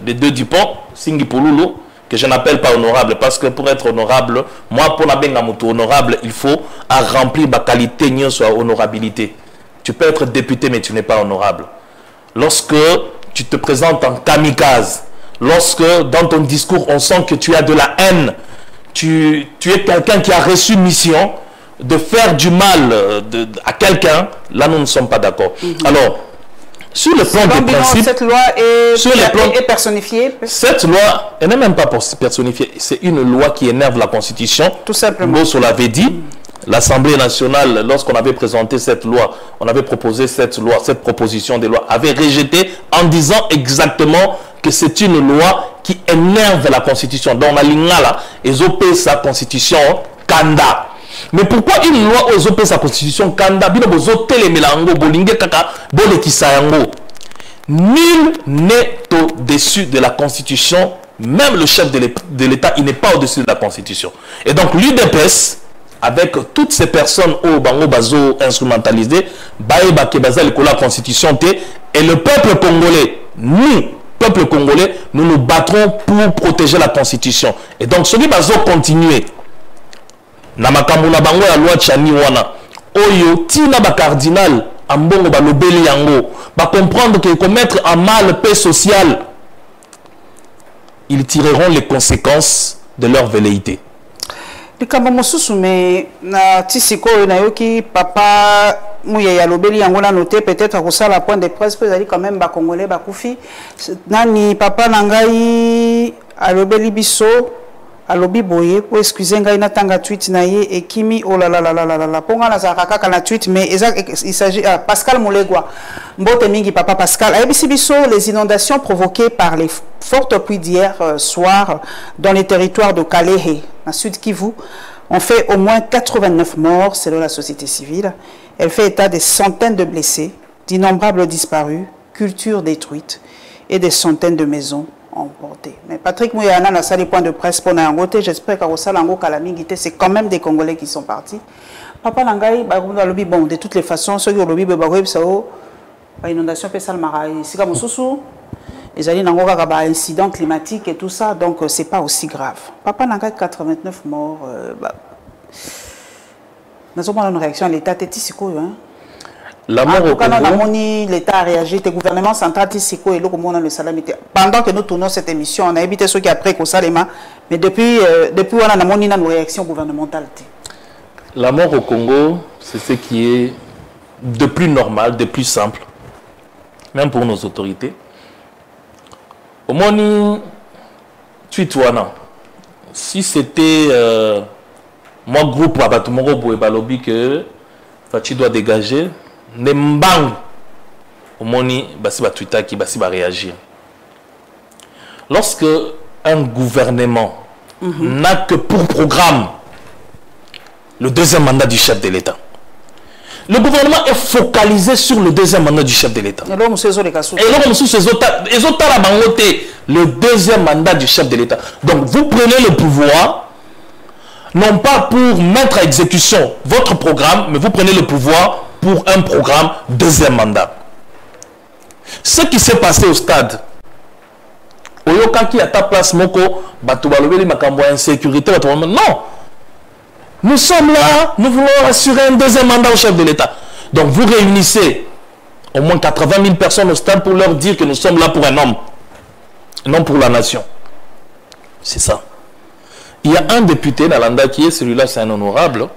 des deux Dupont, Singi Pouloulou, que je n'appelle pas honorable, parce que pour être honorable, moi, pour la bengamuto honorable, il faut remplir ma qualité, soit honorabilité. Tu peux être député, mais tu n'es pas honorable. Lorsque tu te présentes en kamikaze, lorsque dans ton discours, on sent que tu as de la haine, tu es quelqu'un qui a reçu mission de faire du mal à quelqu'un, là nous ne sommes pas d'accord. Alors, sur le plan des principes, cette loi est personnifiée. Cette loi, elle n'est même pas personnifiée. C'est une loi qui énerve la Constitution. Tout simplement. Bosso l'avait dit. L'Assemblée nationale, lorsqu'on avait présenté cette loi, on avait proposé cette loi, cette proposition de loi, avait rejeté en disant exactement que c'est une loi qui énerve la Constitution. Donc, la lingala, ils ont payé sa Constitution Kanda. Mais pourquoi une loi aux OP sa Constitution Kanda, nul n'est au-dessus de la Constitution, même le chef de l'État, il n'est pas au-dessus de la Constitution. Et donc, l'UDPS, avec toutes ces personnes au bango bazo instrumentalisées, la Constitution et le peuple congolais, nous, peuple congolais, nous nous battrons pour protéger la Constitution. Et donc, ce qui va continuer, namakambu na bango ya loi Tchani wana, oyo tina ba cardinal ambongo ba lobeli yango, ba comprendre que commettre un mal paix social, ils tireront les conséquences de leur velléité. Likambo mosusu me na tisiko na yoki papa muya ya lobeli yango na noté peut-être à ça la point de presse peut aller quand même ba congolais ba kufi nani papa nangai a lobeli biso a lobi boye pour excuser ngai na tanga tweet na ye et kimi oh la la la la la la ponga na zakaka kana tweet mais il s'agit Pascal Moulegwa mbote mingi papa Pascal a biso les inondations provoquées par les fortes pluies d'hier soir dans les territoires de Kalehe à Sud Kivu ont fait au moins 89 morts selon la société civile. Elle fait état des centaines de blessés, d'innombrables disparus, cultures détruites et des centaines de maisons emportées. Mais Patrick Mouyana n'a pas les points de presse pour Nangote. J'espère qu'à Salango Kalamingité, c'est quand même des Congolais qui sont partis. Papa Nangai, bon, de toutes les façons, ceux qui ont lobby, inondation Pessalmara, c'est comme Soussou. Les alliés n'ont pas incident climatique et tout ça, donc c'est pas aussi grave. Papa Nangai, 89 morts. Nous avons une réaction à l'État, c'est quoi, hein? La mort au Congo. L'État a réagi, le gouvernement central et le pendant que nous tournons cette émission, on a évité ceux qui après mais depuis on a une réaction gouvernementale. La mort au Congo, c'est ce qui est de plus normal, de plus simple, même pour nos autorités. Au moins, si c'était moi groupe Abatumoro et Balobi que Fachi doit dégager, Nembang au moni basi ba Twitter qui basi va réagir. Lorsque un gouvernement n'a que pour programme le deuxième mandat du chef de l'État, le gouvernement est focalisé sur le deuxième mandat du chef de l'État. Et là, le deuxième mandat du chef de l'État. Donc, vous prenez le pouvoir, non pas pour mettre à exécution votre programme, mais vous prenez le pouvoir pour un programme deuxième mandat. Ce qui s'est passé au stade, Oyokanki à ta place, Moko, Batoubalobeli, Makambo, insécurité, non. Nous sommes là, nous voulons assurer un deuxième mandat au chef de l'État. Donc vous réunissez au moins 80 000 personnes au stade pour leur dire que nous sommes là pour un homme, non pour la nation. C'est ça. Il y a un député d'Alanda qui est, celui-là c'est un honorable.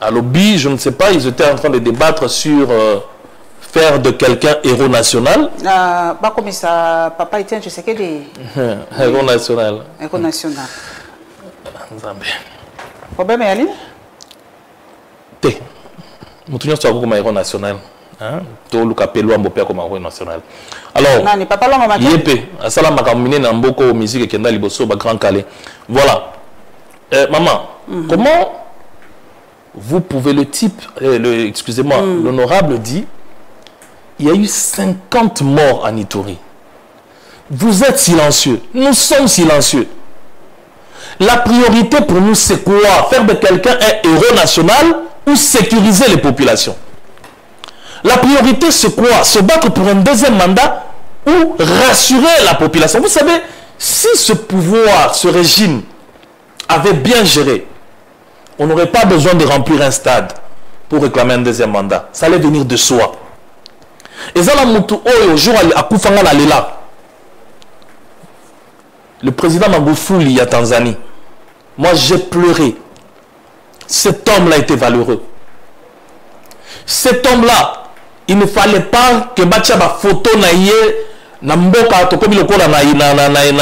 À lobby, je ne sais pas, ils étaient en train de débattre sur faire de quelqu'un héros national. Pas comme ça, papa Etienne, je sais que des... héros national. Héros national. Problème est allé? Té. Nous tenons sur un héros national. Tout le capello en bopé comme héros national. Alors, Yépé, à ça la makamine n'a beaucoup de musique qui est dans les bossos, grand calé. Voilà. Maman, comment vous pouvez, le type, excusez-moi, l'honorable dit, il y a eu 50 morts en Ituri. Vous êtes silencieux. Nous sommes silencieux. La priorité pour nous, c'est quoi? Faire de quelqu'un un héros national ou sécuriser les populations? La priorité, c'est quoi? Se battre pour un deuxième mandat ou rassurer la population? Vous savez, si ce pouvoir, ce régime avait bien géré, on n'aurait pas besoin de remplir un stade pour réclamer un deuxième mandat. Ça allait venir de soi. Et ça, au jour à Koufanga Lela, le président Magufuli à Tanzanie, moi j'ai pleuré. Cet homme-là était valeureux. Cet homme-là, il ne fallait pas que Batia ba photo naïe na mboka to komi lokola na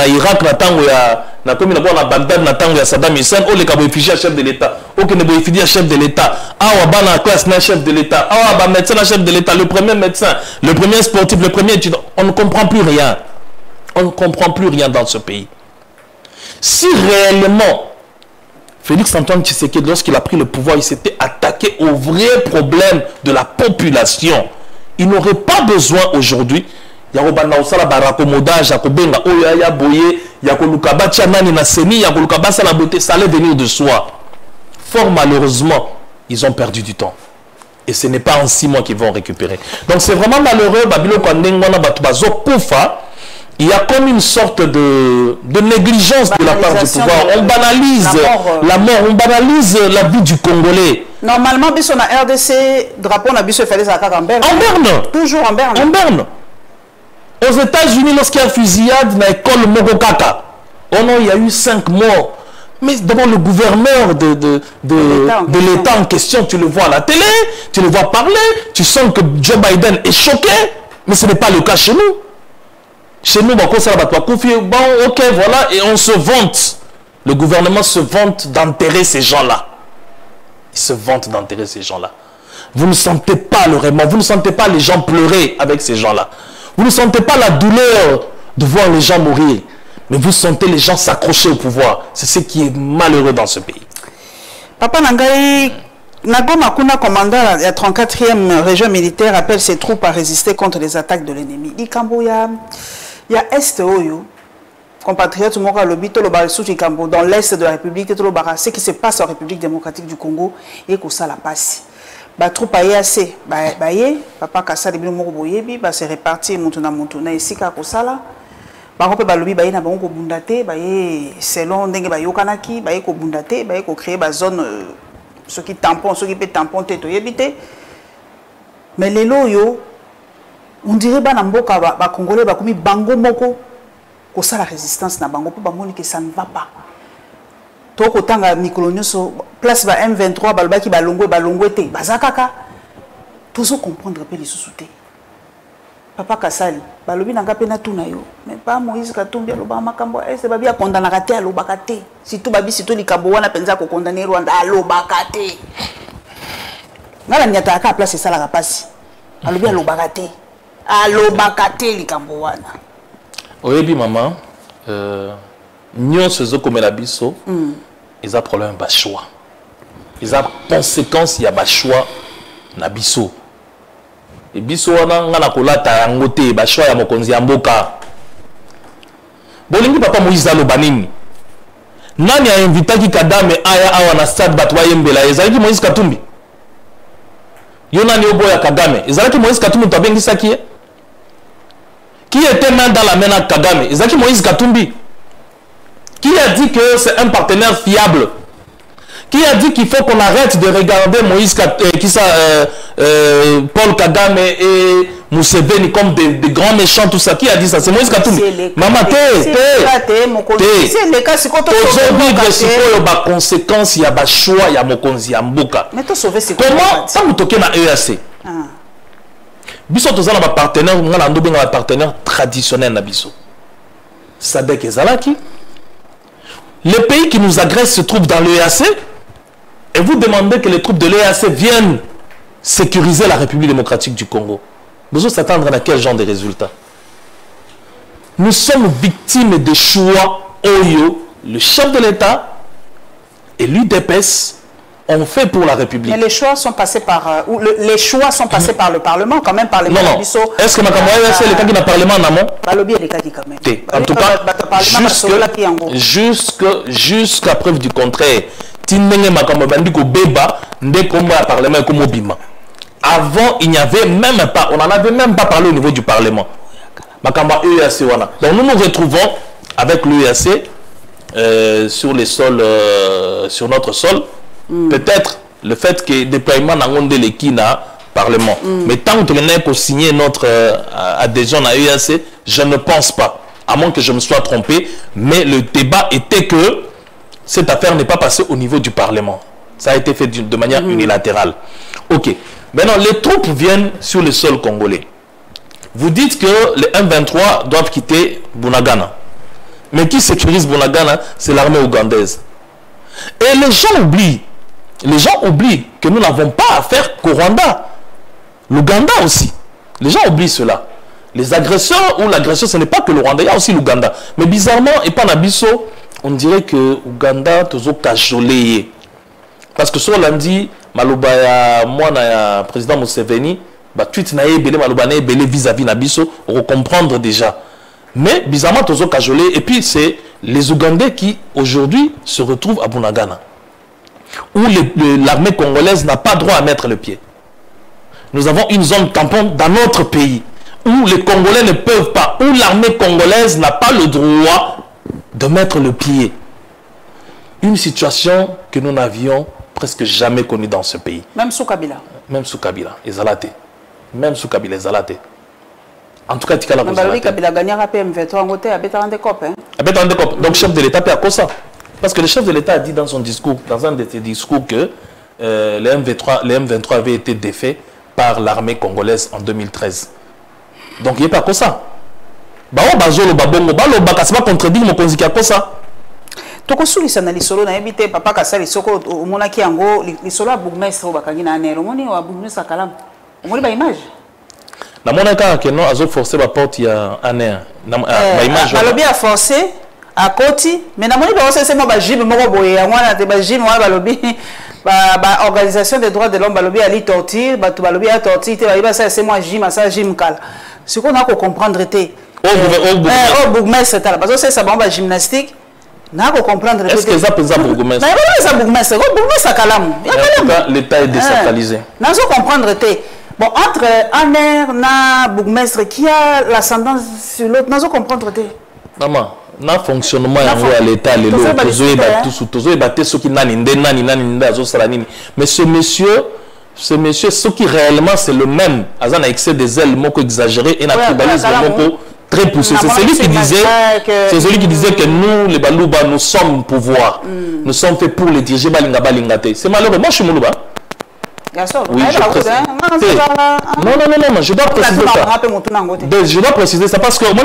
Irak na tango ya na komi na Bagdad na tango ya Saddam Hussein o le kabo effigie chef de l'État o que ne bo effigie chef de l'État awa bana classe na chef de l'État awa ba médecin na chef de l'État, le premier médecin, le premier sportif, le premier étudiant. On ne comprend plus rien. On ne comprend plus rien dans ce pays. Si réellement Félix Antoine Tshisekedi, lorsqu'il a pris le pouvoir, il s'était attaqué aux vrais problèmes de la population, il n'aurait pas besoin aujourd'hui ça allait venir de soi. Fort malheureusement, ils ont perdu du temps. Et ce n'est pas en 6 mois qu'ils vont récupérer. Donc c'est vraiment malheureux. Il y a comme une sorte de négligence de la part du pouvoir. On banalise la mort, on banalise la vie du Congolais. Normalement, on a RDC, drapeau, on a vu se faire en Berne. En Berne. Toujours en Berne. En Berne. Aux États-Unis, lorsqu'il y a fusillade dans l'école Mogokaka, oh non, il y a eu 5 morts. Mais d'abord, le gouverneur de l'État en question, tu le vois à la télé, tu le vois parler, tu sens que Joe Biden est choqué, mais ce n'est pas le cas chez nous. Chez nous, bon, ok, voilà, et on se vante. Le gouvernement se vante d'enterrer ces gens-là. Il se vante d'enterrer ces gens-là. Vous ne sentez pas le remords, vous ne sentez pas les gens pleurer avec ces gens-là. Vous ne sentez pas la douleur de voir les gens mourir. Mais vous sentez les gens s'accrocher au pouvoir. C'est ce qui est malheureux dans ce pays. Papa Nangaï, Nagoma Kuna, commandant de la 34e région militaire, appelle ses troupes à résister contre les attaques de l'ennemi. Il y a Est Oyo, compatriotes Mora Lobito, dans l'Est de la République, ce qui se passe en République démocratique du Congo, et que ça la passe. Ba troupe assez papa Kassali bino moko boyebi ba se répartir mutuna esika ko sala ba ko pe ba lobi ba na bango bundate ba selon ndenge ba yokanaki ba ko bundate ba ko créer ba zone ce qui tampon te to yebite mais les loyo on dirait bana mboka ba congolais ba komi bango moko ko sala résistance na bango pour bamoni que ça ne va pas to ko tanga mikolo nyoso place ba M23 balobaki balongwe te bazakaka tozo comprendre pe les sous-soutés papa Kasali balobi nanga pe na tuna yo mais pas Moïse Katumbi aloba makambo c'est babi a condamner raté alobaka te surtout babi surtout likambo wana penza ko condamner Rwanda alobaka te ngala nyata ka place ça la rapasi alobi alobaka te likambo wana oyebi maman nyonso ezokomela biso eza problème ba choix eza conséquence ya ba choix na biso et biso wana ngana kolata yango te ba choix ya mokonzi ya mboka bolingi papa Moïse aloba nini nani a invitaki Kagame aya awa na stade bato bayembela ezalaki Moïse Katumbi yo nani oboya Kagame ezalaki Moïse Katumbi to abengisaki ye qui était main dans la main avec Kagame ezalaki Moïse Katumbi qui a dit que c'est un partenaire fiable qui a dit qu'il faut qu'on arrête de regarder Paul Kagame et Museveni comme des grands méchants, tout ça. Qui a dit ça? C'est Moïse Katumbi. Maman, la conséquence, il y a des choix, il y a Mokonzi Mboka. Mais tu sauvé c'est comment ça vous toquez dans EAC? Biso tous les partenaires, on a un partenaire traditionnel na biso. Sadek et Zalaki. Les pays qui nous agressent se trouvent dans l'EAC et vous demandez que les troupes de l'EAC viennent sécuriser la République démocratique du Congo. Vous allez s'attendre à quel genre de résultats? Nous sommes victimes des choix Oyo, le chef de l'État et l'UDPS ont fait pour la République. Mais les choix sont passés par les choix sont passés par le Parlement quand même par les non. Est-ce que c'est le cas qui n'a parlement en amont? Quand même. En tout cas, jusqu'à preuve du contraire, avant, il n'y avait même pas, on n'en avait même pas parlé au niveau du Parlement. Donc nous nous retrouvons avec l'UAC sur les sols, sur notre sol. Peut-être le fait que le déploiement n'a pas de Parlement. Mais tant que nous n'avons signé notre adhésion à l'UAC, je ne pense pas, à moins que je me sois trompé, mais le débat était que cette affaire n'est pas passée au niveau du Parlement. Ça a été fait de manière unilatérale. Ok. Maintenant, les troupes viennent sur le sol congolais. Vous dites que les M23 doivent quitter Bunagana. Mais qui sécurise Bunagana? C'est l'armée ougandaise. Et les gens oublient que nous n'avons pas affaire qu'au Rwanda. L'Ouganda aussi. Les gens oublient cela. Les agresseurs ou l'agresseur, ce n'est pas que le Rwanda, il y a aussi l'Ouganda. Mais bizarrement, et pas Nabiso, on dirait que Ouganda toujours cajolé. Parce que sur lundi, Maloba ya moi na président Museveni, bah tweet na ebele Maloba na ebele vis-à-vis Nabiso, on comprendre déjà. Mais bizarrement toujours cajolé. Et puis c'est les Ougandais qui aujourd'hui se retrouvent à Bunagana, où l'armée congolaise n'a pas droit à mettre le pied. Nous avons une zone tampon dans notre pays où les Congolais ne peuvent pas, où l'armée congolaise n'a pas le droit de mettre le pied. Une situation que nous n'avions presque jamais connue dans ce pays. Même sous Kabila. Même sous Kabila, Ezalate. Même sous Kabila, Ezalate. En tout cas, Tikala Kabila gagnera PM23 en côté à Bétarandekop. Donc, chef de l'État peut à ça. Parce que le chef de l'État a dit dans son discours, dans un de ses discours, que les M23 avaient été défaits par l'armée congolaise en 2013. Donc, il n'y a pas que ça. Bah, bazolo babongo balo bakasba contredire mon konziki à ça. Toko sulisa na lisolo na ebite papa Kasali soko omona ki yango lisolo bourgmestre bakangi na nero moni wa bourgmestre Kalam. Omoni ba image. Na mona ka que non azo forcer ba porte ya aner. Ba image. Balobi a forcer à Koti, mais na moni ba c'est mo ba jibe moko boye ya mwana te ba jibe wa balobi ba organisation des droits de l'homme balobi ali torture ba to balobi a torture te ba ça c'est moi jime ça jime kala. Ce qu'on a ko comprendre te au bourgmestre parce que c'est ça bon ba gymnastique. N'a-t-on comprendre. Est-ce que ça peut être bourgmestre? Mais ça bourgmestre, bourgmestre Kalam. En tout cas, l'État est désacralisé. N'a-t-on comprendre. Bon, entre Aner na bourgmestre qui a l'ascendance sur l'autre, n'a-t-on comprendre. Maman, na fonctionnement à l'État, les lots, tous ceux qui nani, mais ce monsieur, ce monsieur, ce qui réellement c'est le même, Azan a excès des ailes, moko exagéré, et un tribalisme moko très poussé. C'est celui qui disait, que nous, les Balouba, nous sommes pouvoir. Nous sommes faits pour les diriger balinga balingate. C'est malheureux. Moi, je suis Moulouba. Oui, je précise. Non, je dois préciser ça. Je dois préciser ça parce que moi,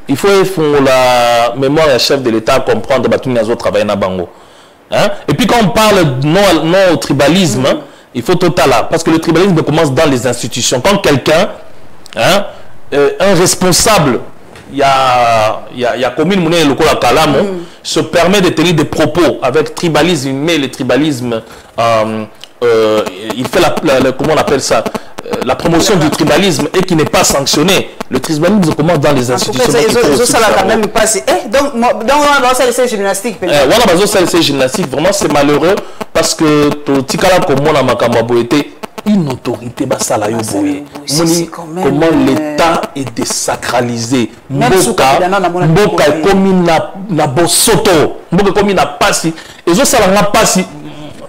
il faut la mémoire et chef de l'État comprendre que nous travailler dans Bango. Et puis quand on parle non au tribalisme, il faut total là. Parce que le tribalisme commence dans les institutions. Quand quelqu'un, un responsable, il y a commune Mouné Lokola Kalamo, se permet de tenir des propos avec tribalisme, mais le tribalisme, il fait comment on appelle ça, la promotion du tribalisme et qui n'est pas sanctionné. Le tribalisme commence dans les institutions. Vraiment c'est malheureux parce que une autorité comment l'État est désacralisé. Mboka est comme na bosoto, Mboka comme na pasi. Et ça la pasi.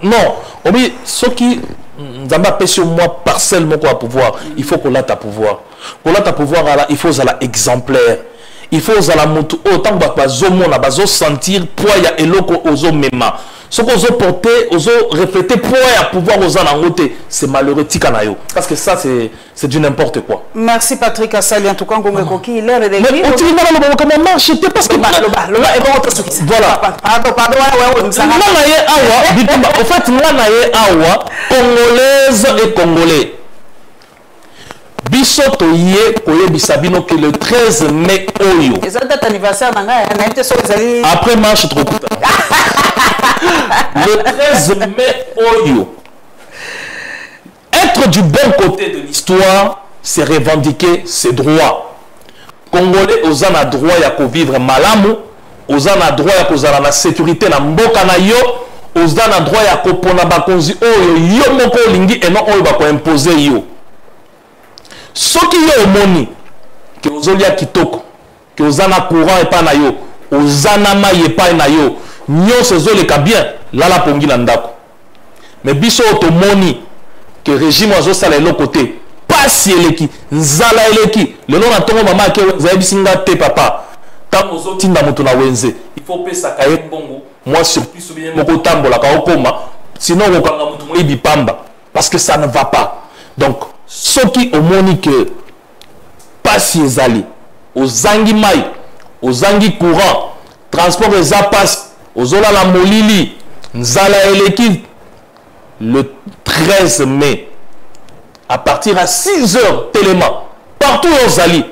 Non, oui, ce qui Nzamba pèse sur moi parcelle mon quoi pouvoir, il faut qu'on ait ta pouvoir. Pour ta pouvoir il faut la exemplaire. Il faut la moto autant que zomona bazo sentir poids ya eloko ozo mema. Ce qu'on ozo porter, ozo refléter poids ya pouvoir aux anangote, c'est malheureux tikanayo parce que ça c'est du n'importe quoi. Merci Patrick Assali en tout cas ngombe koki l'air de mais on tire dans le comment marche parce que voilà pardon en fait moi naye awa congolaise et congolais biso toye koyebisa bino que le 13 mai oyo anniversaire après marche trop le 13 mai oyo être du bon côté de l'histoire c'est revendiquer ses droits. Congolais ozana droit ya ko vivre malamu, ozana droit ya kozala na sécurité na mboka na yo, ozana droit ya ko pona bakonzi oyo yo moko lingi et non oyo ba ko imposer yo. Soki yo omoni ke ozolia kitoko ke ozana courant epa na yo ozana mai epa na yo nyonso ezoleka bien lala pongi na ndako mais biso otomoni ke régime azosala eloko te pasi eleki nzala eleki lelo na ntongo mama ake zayebisi nga te papa ntango ozotinda moto na wenze il faut pesaka ye mbongo moi surplus bien moko tambolaka okoma sinon okanga moto moyebi pamba parce que ça ne va pas. Donc soki omoni ke pasi ezali ozangi mai ozangi courant transport eza pasi ozolala molili nzala eleki le 13 mai à partir à 6 heures téléma partout ozali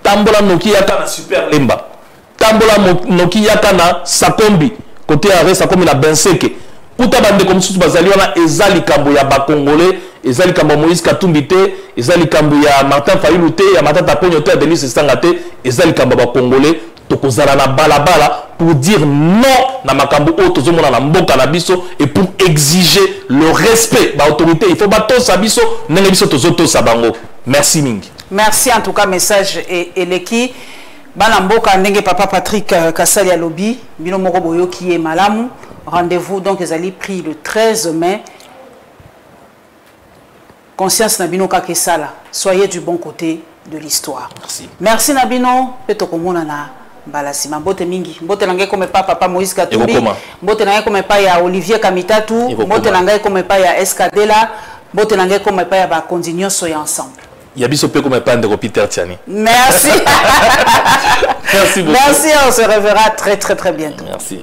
tambola noki yaka na super lemba tambola noki yaka na sakombi côté arrêt sakombi na benseke kuta bande comme sous bazali wana ezali kambo ya ba congolais ezali kambo Moïse Katumbi te ezali kambo ya Martin Fayulu te ya Matata Ponyo te Denis Sanga te ezali kambo ba congolais tokozala na balabala pour dire non na makambo o tozomona na mboka na biso et pour exiger le respect ba autorité il faut ba to sa biso ndenge biso tozoto sa bango. Merci mingi. Merci en tout cas message et leki bana mboka ndenge papa Patrick Kasali ya lobby bino moko boyo qui est malamu. Rendez-vous donc ezali pris le 13 mai. Conscience Nabino Kakesala, soyez du bon côté de l'histoire. Merci. Merci Nabino, peto komona na balasima mbote mingi. Mbote nangai comme papa Moïse Katumbi. Mbote nangai comme pa ya Olivier Kamitatu, mbote nangai comme pa ya Escadela, mbote nangai comme pa ya ba continuer soyez ensemble. Yabiso pe comme pa ndeko Peter Tiani. Merci. Merci beaucoup. Merci, on se reverra très bientôt. Merci.